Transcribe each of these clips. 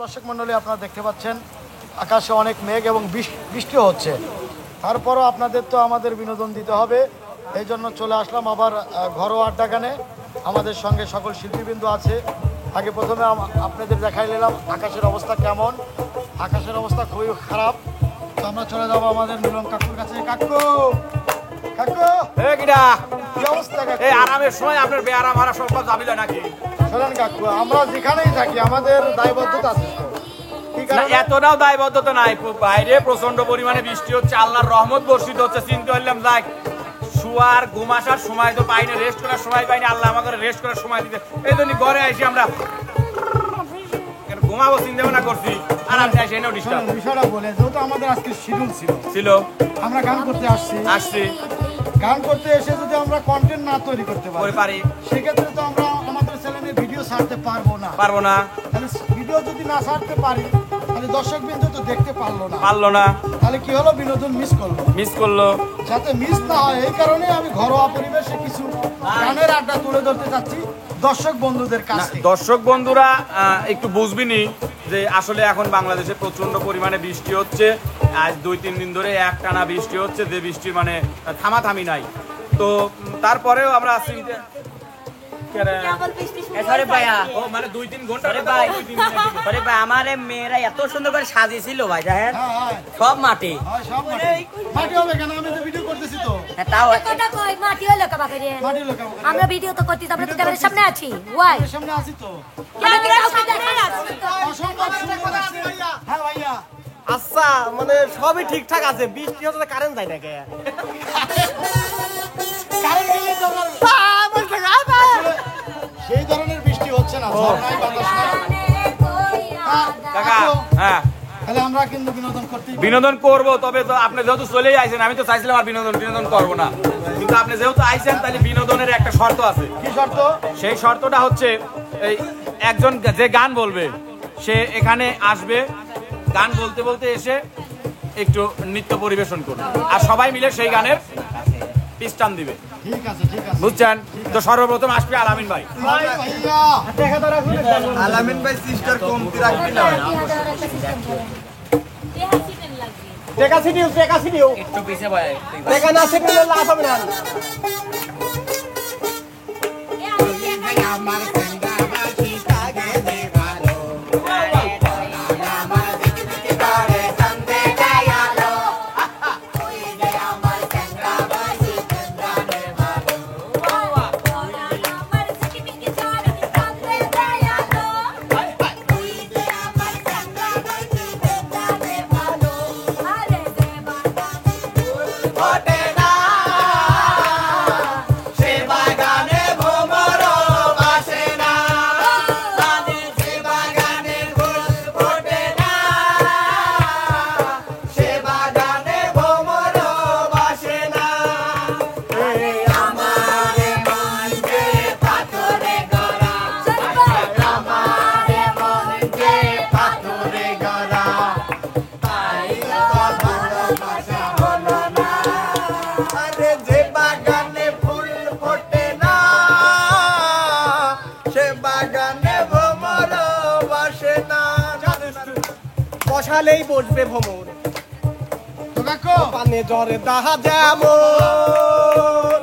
দর্শক মণ্ডলী, আপনারা দেখতে পাচ্ছেন আকাশে অনেক মেঘ এবং বৃষ্টিও হচ্ছে। তারপরও আপনাদের তো আমাদের বিনোদন দিতে হবে, এই জন্য চলে আসলাম আবার ঘরোয়া আড্ডাখানে। আমাদের সঙ্গে সকল শিল্পীবৃন্দ আছে। আগে প্রথমে আপনাদের দেখাই নিলাম আকাশের অবস্থা কেমন। আকাশের অবস্থা খুবই খারাপ। তো আমরা চলে যাবো আমাদের মিলন কাকুর কাছে। কাকু কাকু কি অবস্থা? আরামের সময় আপনার বেআরাম হারা সব যাবিল নাকি? শোনেন কাকু, আমরা যেখানেই থাকি আমাদের দায়বদ্ধতা আছে। এতটাও দায়বদ্ধতা নাই, বাইরে প্রচন্ড পরিমাণে বৃষ্টি হচ্ছে, আল্লাহর রহমত বর্ষিত হচ্ছে। চিন্তা করলাম যাক শুয়ার ঘুম আসার সময় তো পাইনি, রেস্ট করার সময় পাইনি, আল্লাহ আমাদের রেস্ট করার সময় দিতে, এই জন্য ঘরে আসি আমরা ঘুমাবো চিন্তা ভাবনা করছি। আর আপনি আসি এনে ডিস্টার্ব বিষয়টা বলে, যেহেতু আমাদের আজকে শিডিউল ছিল আমরা গান করতে আসছি, গান করতে এসে যদি আমরা কন্টেন্ট না তৈরি করতে পারি সেক্ষেত্রে তো আমরা আমাদের চ্যানেলে ভিডিও ছাড়তে পারবো না। তাহলে ভিডিও যদি না ছাড়তে পারি তাহলে দর্শক বিন্দু তো দেখতে পারলো না, তাহলে কি হলো, বিনোদন মিস করলো। যাতে মিস না হয় এই কারণে আমি ঘরোয়া পরিবেশে কিছু গানের আড্ডা তুলে ধরতে চাচ্ছি দর্শক বন্ধুদের কাছে। দর্শক বন্ধুরা একটু বুঝবিনি যে আসলে এখন বাংলাদেশে প্রচন্ড পরিমাণে বৃষ্টি হচ্ছে। আজ 2-3 দিন ধরে একটানা বৃষ্টি হচ্ছে, যে বৃষ্টি মানে থামাথামি নাই। তো তারপরেও আমরা মানে 2-3 ঘন্টা আমার মেয়েরা এত সুন্দর করে সাজিয়েছিল ভাই, দেখেন সব মাটি। আমরা ভিডিও তো করতেছি, আমরা তো ক্যামেরার সামনে আছি। আচ্ছা, মানে সবই ঠিকঠাক আছে, বৃষ্টি হচ্ছে কারেন্ট যায় নাকি? সেই ধরনের বৃষ্টি হচ্ছে না। তাহলে আমরা কিন্তু বিনোদন করবো, তবে তো আপনি যেহেতু চলেই আইছেন, আমি তো চাইছিলাম আর বিনোদন করবো না, কিন্তু আপনি যেহেতু আইছেন তাহলে বিনোদনের একটা শর্ত আছে। কি শর্ত? সেই শর্তটা হচ্ছে এই একজন যে গান বলবে সে এখানে আসবে, গান বলতে বলতে এসে একটু নৃত্য পরিবেশন করবে, আর সবাই মিলে সেই গানের পিস্টান দিবে। ঠিক আছে, বুঝছেন? তো সর্বপ্রথম আসবে আলামিন ভাই। আলামিন ভাই সিস্টার কমতি রাখবি না? টেকা সিটিও একটু পিছিয়ে ভাই, টেকা না সিটিও লাভ হবে না। বসালেই বসবে ভ্রমণ, পানে জ্বরে দাহা যেমন।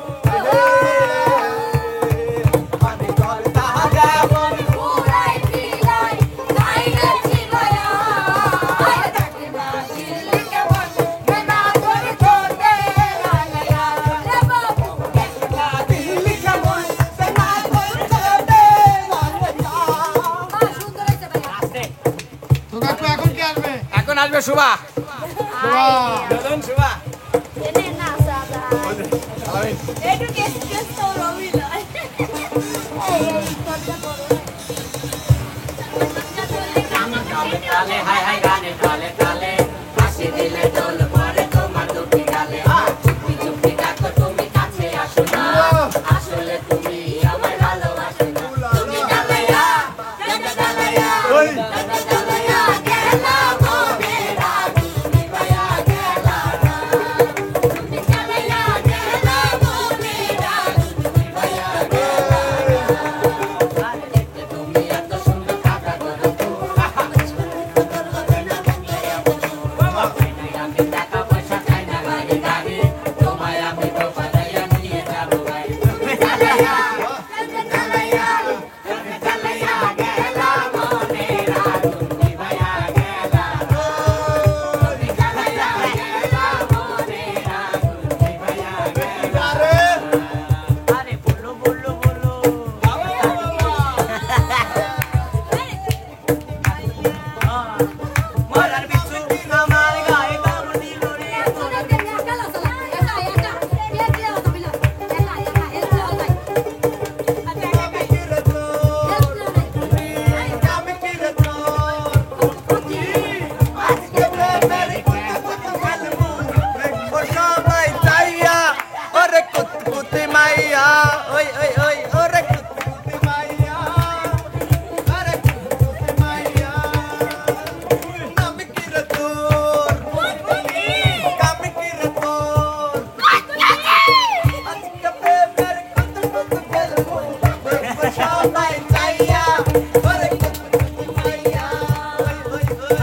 আসবে শুভা শুভা এনে না সাদা একটু কেস কেস তো রবি না এই কথা বলো তালে হাই হাই গানে তালে তালে হাসি দিলে দোল পরে তোমার দুটি গালে চুপি চুপি ডাকো তুমি কাছে আসো না আসলে তুমি আমায় ভালোবাসো না তুমি ডালাইয়া ডালাইয়া ডালাইয়া গেলা মোরেরা তুমি ভাইয়া গেলা তুমি ডালাইয়া গেলা মোরেরা তুমি ভাইয়া গেলা আরে দেখতে তুমি এত সুন্দর কাকা করো টাকা পয়সা খাই না গাড়ি গাড়ি তোমায় আমি তো পাঠাইয়া নিয়ে যাবো ভাই চালাইয়া চালাইয়া গেলা মনেরা তুমি ভাইয়া গেলা তুমি চালাইয়া গেলা মনেরা তুমি ভাইয়া গেলা আরে বলো বলো বলো মরার বিছু আমার গায়ে কাম দিল রে সোনা দেখা গেল সালা একা একা এক লে তো বিলা একা একা এক লে নাই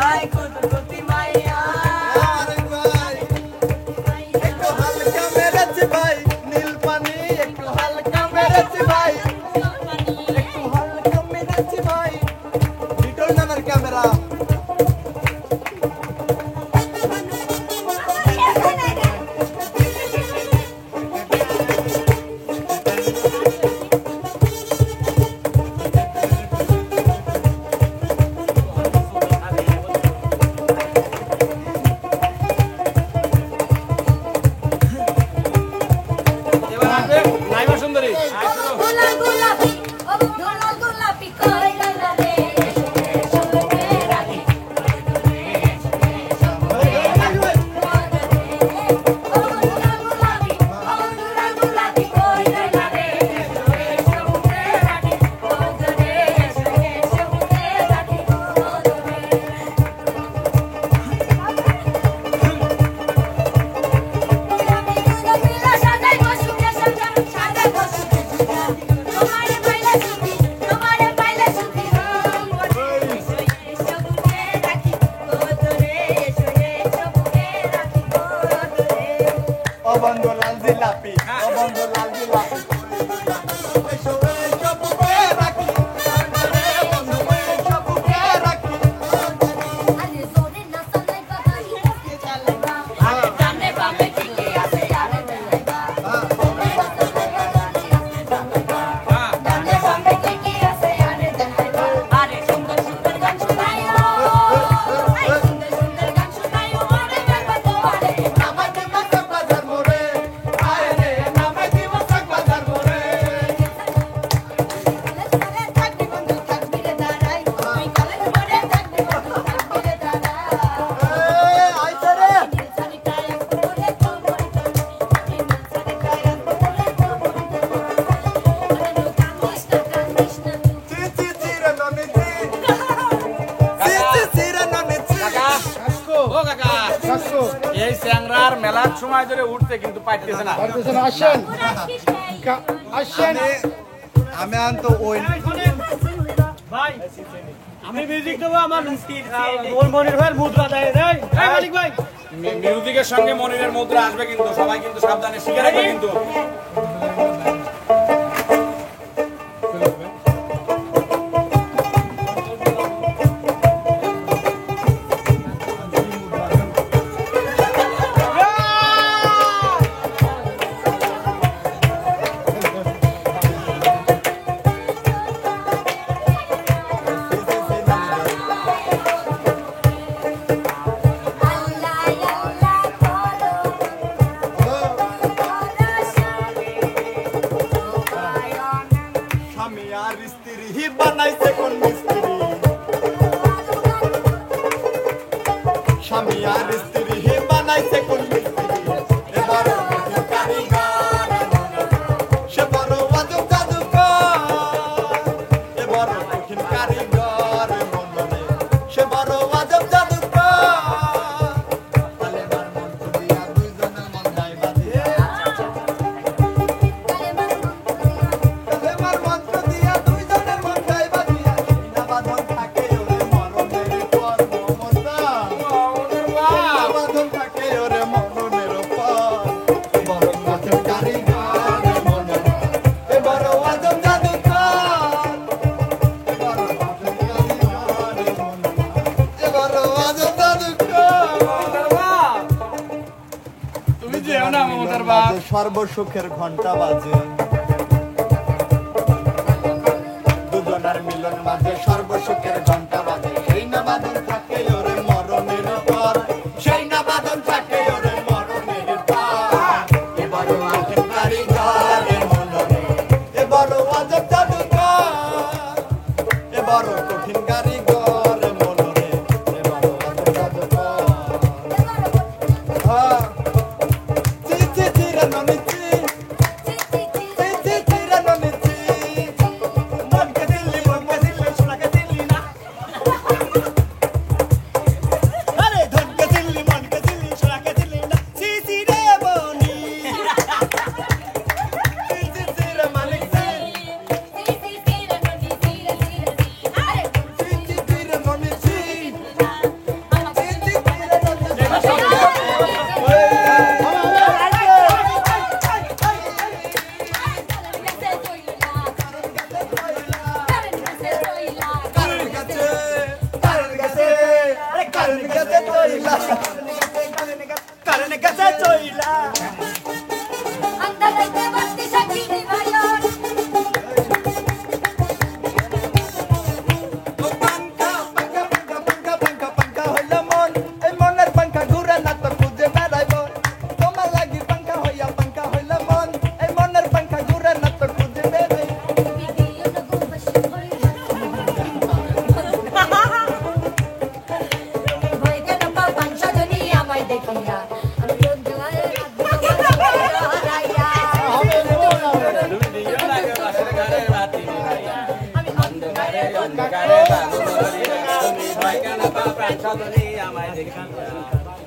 আই কুতুকুতি মাইয়া এবার আসবে নাইমা সুন্দরী গোলা গোলাপি ও গোলা গোলাপি কই গলা রে সবে রাখি ও গোলা গোলাপি কই গলা রে সবে রাখি ও গরে সবে রাখি ও গরে সাজাই বসুকে সাজাই বসুকে তোমারে পাইলে সুখী সবুকে রাখি তোরে সবুকে রাখি তোরে অবন্ধ লাল জিলাপি অবন্ধ লাল জিলাপি আরে জোরে না সাজাই বাবাই কে চালাইবা আরে জানে বামে ঠিকই আছে আরে দেলাইবা জানে বামে ঠিকই আছে আরে দেলাইবা আরে সুন্দর সুন্দর গান শোনাইও আই সুন্দর সুন্দর গান শোনাইও আরে বেলবা তো আরে থাকবি বন্ধু থাকবি রে দাঁড়াই তুই কালের পরে থাকবি বন্ধু থাকবি রে দাঁড়াই দিল ছাড়ি টায়া করে তো মরি তো দিল ছাড়ি টায়া করে তো মরি তো আরে নো কান্দিস না কাকা ও কাকা কাকু এই স্যাংরার মেলার সময় ধরে উঠতে কিন্তু পাইতেছে না পারতেছেন আসেন আসেন আমি আনতো ওই আমি মিউজিক দেবো আমার ওর মনির ভাইয়ের মুদ্রা দেয় এই মালিক ভাই মিউজিকের সঙ্গে মনিরের মুদ্রা আসবে কিন্তু সবাই কিন্তু সাবধানে শিখে রাখবে কিন্তু বানাইছে কোন মিস্ত্রি স্বামী আর স্ত্রী বানাইছে কোন মিস্ত্রি এবার কারিগর সে বড় আজব জাদুকর এবার কঠিন কারিগর মনরে সে বড় আজব জাদুকর কালেমার মন্ত্র দিয়া দুইজনের মন যায় বাজিয়ে কালেমার মন্ত্র দিয়া দুইজনের মন যায় বাজিয়ে না বাঁধন থাকে ওরে মরণের পর মমতা বাঁধন থাকে ওরে মরণের পর বড় আজব কারিগর মনরে এ বড় আজব জাদুকর এ বড় আজব কারিগর মনরে এ বড় আজব জাদুকর তুমি যেও না মমতার বাপ সর্বসুখের ঘন্টা বাজে দুজনের মিলন মাঝে সর্বসুখের ঘন্টা বাজে সেই না বাঁধন থাকে ওরে মরণের পর সেই না বাঁধন থাকে ওরে মরণের পর এবার আজব কারিগর মনরে এবার আজব জাদুকর এবার কঠিন কারিগর মনরে এবার আজব জাদুকর হ্যাঁ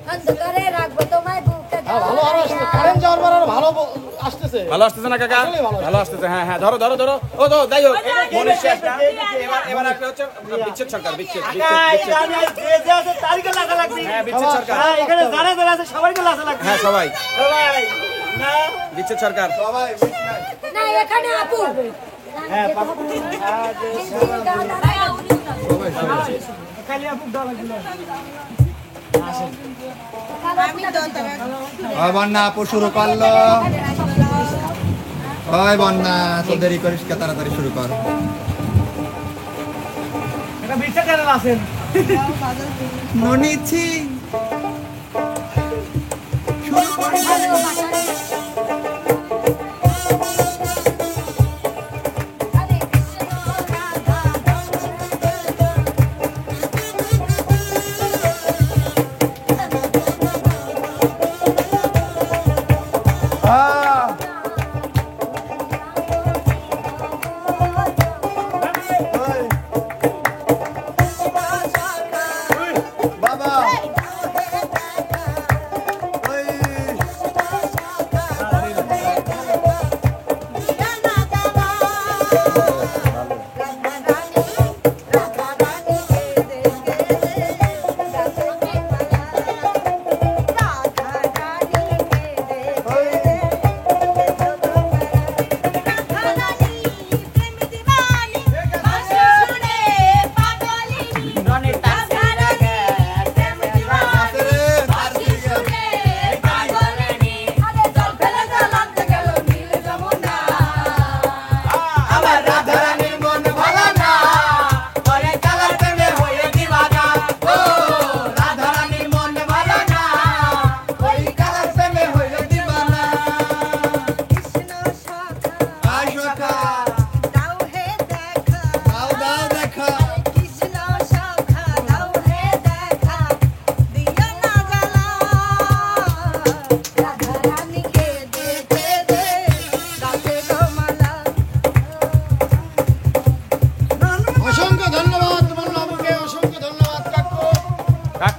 অন্ধকারে রাখবো তোমায় বুকে ভালো আরো আসছে কারেন্ট যাওয়ার পর আরো ভালো আসতেছে ভালো আসতেছে না কাকা আসলেই ভালো ভালো আসতেছে হ্যাঁ হ্যাঁ ধরো ধরো ধরো ও তো যাই হোক মনের শেষ না এবার এবার আসবে হচ্ছে বিচ্ছেদ সরকার বিচ্ছেদ তারিখে লাগা লাগবে হ্যাঁ বিচ্ছেদ সরকার এখানে যারা যারা আছে সবাইকে লাগা লাগবে হ্যাঁ সবাই সবাই না বিচ্ছেদ সরকার না এখানে আপু হ্যাঁ খালি আপু দাও লাগবে ওই বন্যা আপু শুরু করলো ওই বন্যা তো দেরি করিস কে তাড়াতাড়ি শুরু কর এটা বিচ্ছেদ চ্যানেল আছেন ননিছি শুরু করি বাবা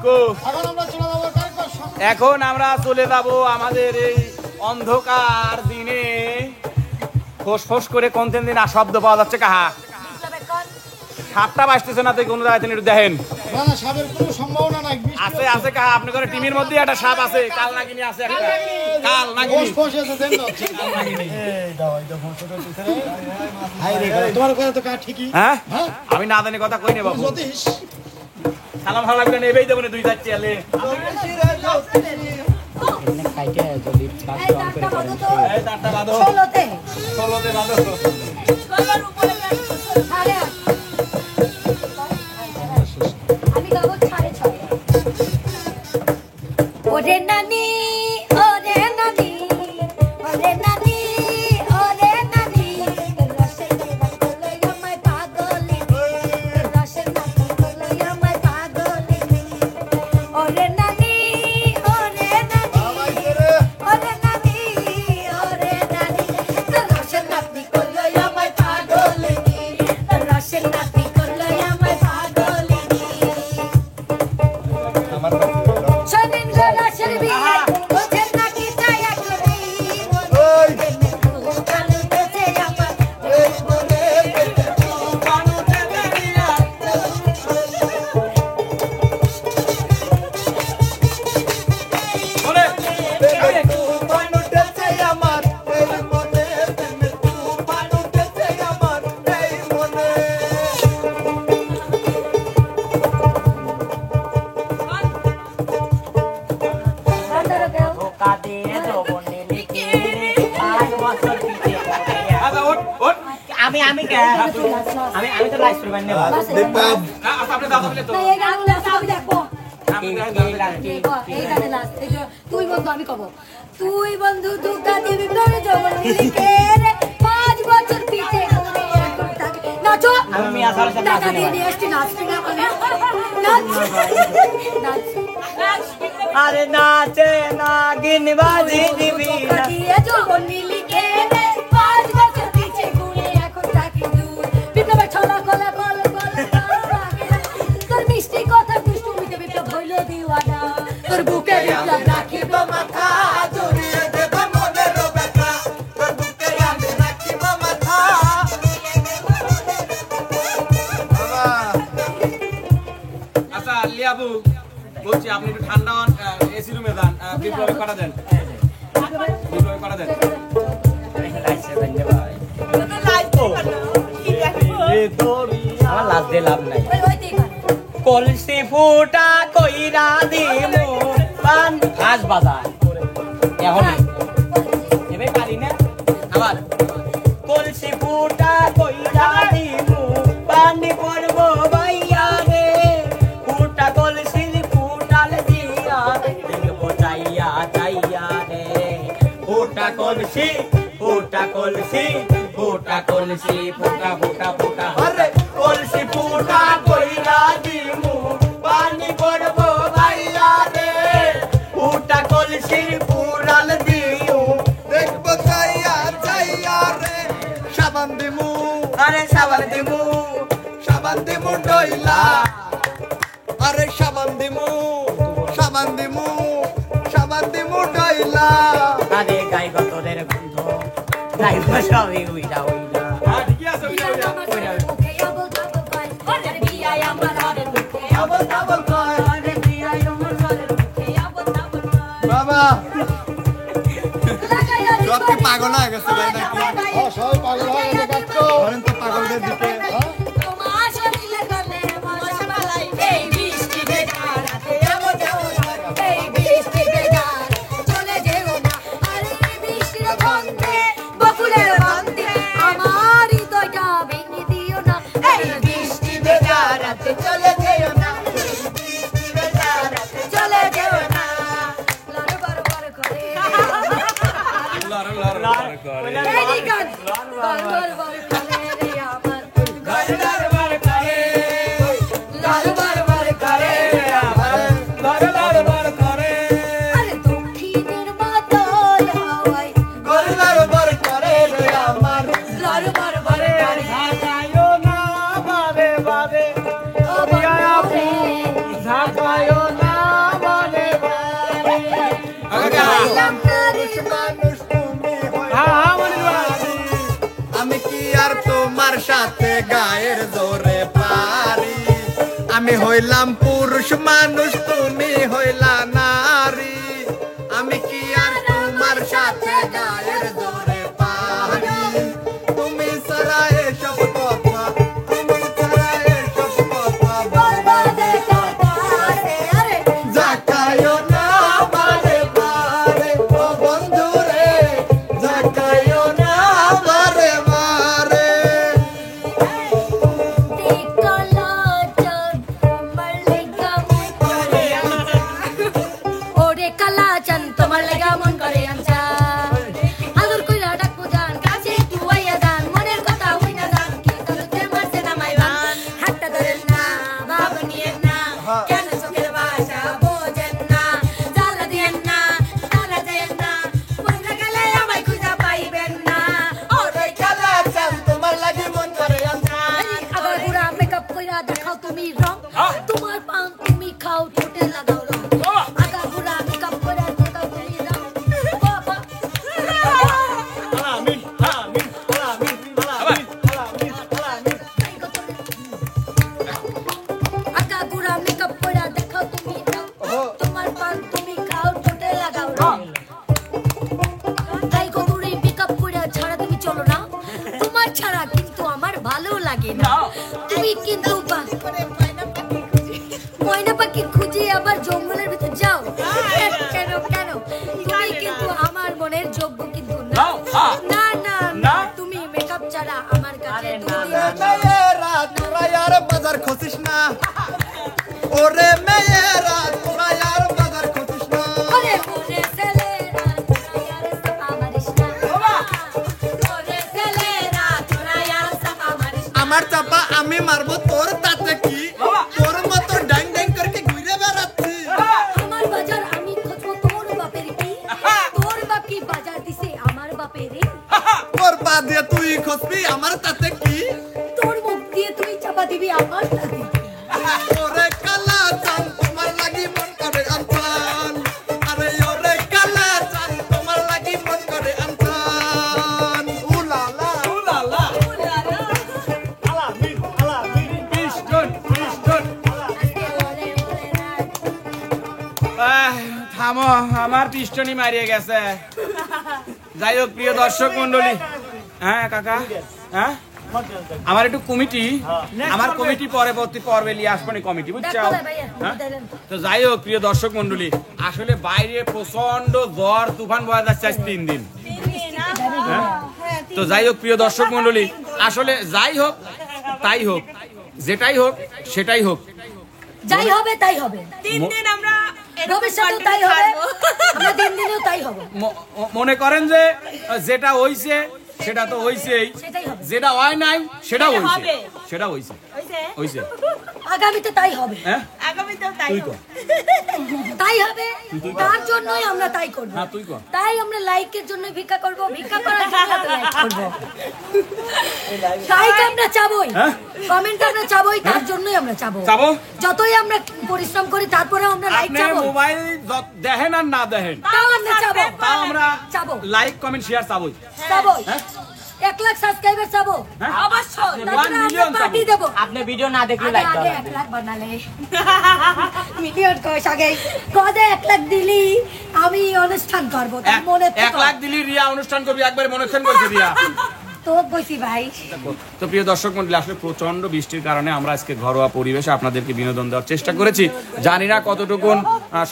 যতটুকু। এখন আমরা চলে যাবো কারিগর সামনে। এখন আমরা চলে যাব আমাদের এই অন্ধকার দিনে ফোঁস করে কোন দিন শব্দ পাওয়া যাচ্ছে কাহা 7টা বাজতেছে না, তো কোনো জায়গায় একটু দেখেন। না না, সাপের কোনো সম্ভাবনা নাই। বৃষ্টি আছে আছে কাহা আপনার ঘরে টিমির মধ্যে একটা সাপ আছে, কাল নাগিনী আছে একটা, কাল নাগিনী। ফোঁস এসে দেন না হচ্ছে। এই দাও, এই দাও, ফোঁস উঠেছে রে। হাই রে, তোমার কথা তো কাহা ঠিকই। হ্যাঁ হ্যাঁ? আমি না জানি কথা কই নে বাবু। জ্যোতিষ। সালাম ভালো লাগবে না, এবেই দেবো না 2-4 চেলে। এই তারটা বাঁধো তো। এই তারটা বাঁধো, 16তে। 16তে বাঁধো। 16 উপরে সাড়ে 8। আমি গাবো 6:30। ওরে নানি, ওরে নানি, ওরে নানি, ওরে নানি, রসের নানি করলো আমায় পাগলিনী, রসের নানি করলো আমায় পাগলিনী। ওরে নানি, ওরে নানি, ওরে নানি, ওরে নানি, রসের নানি করলো আমায় পাগলিনী, রসের নানি করলো আমায় পাগলিনী। শোনেন গো রসের বিয়ে, বোঝেন নাকি দয়া করে, কালু বেঁচে আমার মনে বলে আচ্ছা ওঠ ওঠ। আমি আমি কে আমি আমি তো লাইভ করবেন না না আচ্ছা আপনি দাদা বলে তো তুই বন্ধু আমি কব, তুই বন্ধু দুর্গা দেবী প্রাণে জগন মিলিকে রে 5 বছর পিছে ঘুরে এখন থাকে নাচো। আমি মিয়া সাহেবের সাথে টাকা নাচি দিয়ে না। নিয়ে আসছি, নাচবি না মানে নাচ নাচ নাচ আরে নাচে নাগিন বাজি দিবি দুর্গা না দিয়ে জগন মিলিকে রে 5 বছর পিছে ঘুরে এখন থাকে দূর বিপ্লবে ছলা কলা বল বল তোর মিষ্টি কথা দুষ্টু হইতে বিপ্লব হইল দিওয়ানা তোর বুকে বিপ্লব রাখিব মাথা জড়িয়ে দেব মনের ব্যথা তোর বুকে আমি রাখিব মাথা। আচ্ছা লিয়াবু বলছি আপনি একটু ঠান্ডা এসি রুমে যান, বিপ্লবে করা দেন, বিপ্লবে করা দেন। আমার লাভ দিয়ে লাভ নাই ওই হইতেই পারে কলসি ফুটা কইরা দিমু পান ঘাস বাজার এখন এবে পারি না আবার কলসি ফুটা কইরা দিমু পানি পড়বো বাইয়া রে ফুটা কলসি ফুটাল দিয়া দেখবো চাইয়া চাইয়া রে ফুটা কলসি ফুটা কলসি ফুটা কলসি ফুটা ফুটা ফুটা আরে কলসি ফুটা কইরা দিমু পানি পড়বো বাইয়া রে ফুটা কলসি ফুটাল দিমু দেখবো চাইয়া চাইয়া রে সাবান দিমু আরে সাবান দিমু সাবান দিমু ডইলা আরে সাবান দিমু সাবান দিমু সাবান দিমু ডইলা আরে গাই গতরের গন্ধ গাইবো সবই উইরা উইরা হ্যাঁ ঠিকই আছে ওইটা ওইটা। মুখে আবল তাবল পায় আরে বিয়ায় আমার ঘরের মুখে আবল তাবল কয় আরে বিয়ায় আমার ঘরের মুখে আবল তাবল পায় বাবা লাগাইয়া সব কি পাগল হয়ে গেছে ভাই নাকি সবাই পাগল হয়ে গেছে কাটতো। ধরেন তো পাগলদের দিকে তোমার শরীরে গলে মশা বালাই এই বৃষ্টি বেকার রাতে আমো যাও না এই বৃষ্টি বেকার চলে যেও না আরে বৃষ্টির গন্ধে বকুলের গন্ধে আমার হৃদয়টা ভেঙে দিও না এই বৃষ্টি বেকার রাতে চলে যেও না এই বৃষ্টি বেকার রাতে চলে যেও না লড় বড় বড় করে লড় লড় লড় করে। এই গান বড় বড় বড় করে রে আমার লড় লড় লড় করে। লড় বড় বড় করে রে আমার লড় লড় লড় করে। আরে দক্ষিণের মাতাল হাওয়ায় গরলার বর করে রে আমার লড় বড় বড় করে ঢাকায়ও না বাবে বাবে ও বন্ধু রে ঢাকায়ও না আমি হইলাম পুরুষ মানুষ, তুমি হইলা নারী। আমি কি আর তোমার সাথে গায়ের জোরে পারি? তুমি ছাড়া এসব কথা, তুমি ছাড়া এসব কথা বলবা যে জাকায়ও না বারে বারে, ও বন্ধু রে জাকায়ও না বারে বারে। ওরে কালাচান তোমার লাগা মন করে আনছা, আদর কইরা ডাকবো জান, কাছে একটু আইয়া যান, মনের কথা হইনা যান, কি করতে মারছে না মাইবান। হাতটা ধরেন না, ভাব নিয়েন না, কেন চোখের ভাষা বোঝেন না, জ্বালা দিয়েন না, জ্বালা দেন না, মনে গেলে আমায় খুঁজা পাইবেন না। ওরে কালাচান তোমার লাগি মন করে আনছা। আবার পুরা মেকআপ কইরা দেখাও তুমি রং, তোমার পান তুমি খাও, ঠোঁটে লাগাও রং। আগা পুরা মেকআপ কইরা দেখাও তুমি রং, বাবা আলামিন আলামিন আলামিন আলামিন আলামিন আলামিন। আগা পুরা মেকআপ কইরা দেখাও তুমি রং, তোমার পান তুমি খাও, ঠোঁটে লাগাও রং। তাই গো পুরি মেকআপ কইরা ছাড়া তুমি চলো না, তোমার ছাড়া কিন্তু আমার ভালো লাগে না। তুমি কিন্তু ময়না পাখি খুঁজে আবার জঙ্গলের ভিতর যাও, কেন কেন? তুমি কিন্তু আমার মনের যোগ্য কিন্তু না, না না না, তুমি মেকআপ ছাড়া আমার কাছে মেয়েরা তোরা আর বাজার খসিস না, ওরে মেয়েরা তোরা আর বাজার খসিস না। ওরে ওরে ছেলেরা তোরা আর সাপা মারিস না, ওরে ছেলেরা তোরা আর সাপা মারিস না। আমার চাপা আমি মারবো তোর, তাতে কি? তোর মতো ড্যাং ড্যাং করে ঘুরে বেড়াচ্ছি। আমার বাজার আমি খুঁজবো তোর বাপের কি, তোর বাপ কি বাজার দিছে আমার বাপের? তোর পা দিয়ে তুই খসবি, আমার তাতে কি? তোর মুখ দিয়ে তুই চাপা দিবি আমার সাথে। ওরে কালাচান তোমার লাগি মন করে আনছান, আরে ওরে কালাচান তোমার লাগি মন করে আনছান। উলালা উলালা আলামিন আলামিন। Piston piston. থামো, আমার পিস্টনই মারিয়ে গেছে। যাই হোক প্রিয় দর্শক মন্ডলী, হ্যাঁ কাকা, হ্যাঁ আমার একটু কমিটি, আমার কমিটি পরবর্তী পর্বে নিয়ে আসবো কমিটি, বুঝছো? হ্যাঁ? তো যাই হোক প্রিয় দর্শক মন্ডলী, আসলে বাইরে প্রচন্ড ঝড় তুফান বয়া যাচ্ছে আজ 3 দিন। হ্যাঁ? তো যাই হোক প্রিয় দর্শক মন্ডলী, আসলে যাই হোক তাই হোক, যেটাই হোক সেটাই হোক, যাই হবে তাই হবে, 3 দিন আমরা ভবিষ্যতেও তাই হবে, আমরা দিন দিনেও তাই হবে, মনে করেন যে যেটা হইছে সেটা তো হইছেই, সেটাই হবে, যেটা হয় নাই সেটা হইছে, হবে। সেটা হইছে হইছে হইছে। আগামীতে তাই হবে, হ্যাঁ আগামীতেও তাই তুই হবে। কর, তাই হবে, তার জন্যই আমরা তাই করব। হ্যাঁ তুই কর। তাই আমরা লাইকের জন্য ভিক্ষা করব, ভিক্ষা করার জন্য লাইক করব, লাইক আমরা চাবই, হ্যাঁ? কমেন্ট আমরা চাবই, তার জন্যই আমরা চাবো। চাবো? যতই আমরা পরিশ্রম করি তারপরেও আমরা লাইক আপনি চাবো, মোবাইল দেখেন আর না দেখেন, তাও আমরা চাবো, তা আমরা চাবো, লাইক কমেন্ট শেয়ার চাবই। চাবো, হ্যাঁ? 1 লাখ সাবস্ক্রাইবার চাবো, হ্যাঁ? অবশ্যই। আপনি 1 তারপরে আমরা মিলিয়ন পার্টি চাবো। দেবো। আপনি ভিডিও না দেখলে আগে লাইক আগে দাও 1 লাখ বানালে মিলিয়ন কয় আগে কদে 1 লাখ দিলি আমি অনুষ্ঠান করব, তার মনে 1 লাখ দিলি রিয়া অনুষ্ঠান করবি, একবার মনে করছে রিয়া। তো বসি ভাই। তো প্রিয় দর্শক মন্ডলী, আসলে প্রচন্ড বৃষ্টির কারণে আমরা আজকে ঘরোয়া পরিবেশে আপনাদেরকে বিনোদন দেওয়ার চেষ্টা করেছি। জানি না কতটুকুন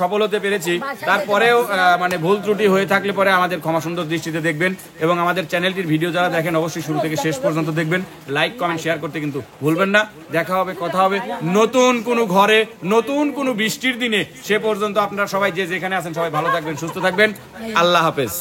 সফল হতে পেরেছি, তারপরেও মানে ভুল ত্রুটি হয়ে থাকলে পরে আমাদের ক্ষমা সুন্দর দৃষ্টিতে দেখবেন, এবং আমাদের চ্যানেলটির ভিডিও যারা দেখেন অবশ্যই শুরু থেকে শেষ পর্যন্ত দেখবেন, লাইক কমেন্ট শেয়ার করতে কিন্তু ভুলবেন না। দেখা হবে, কথা হবে নতুন কোনো ঘরে, নতুন কোনো বৃষ্টির দিনে। সে পর্যন্ত আপনারা সবাই যে যেখানে আছেন সবাই ভালো থাকবেন, সুস্থ থাকবেন। আল্লাহ হাফেজ।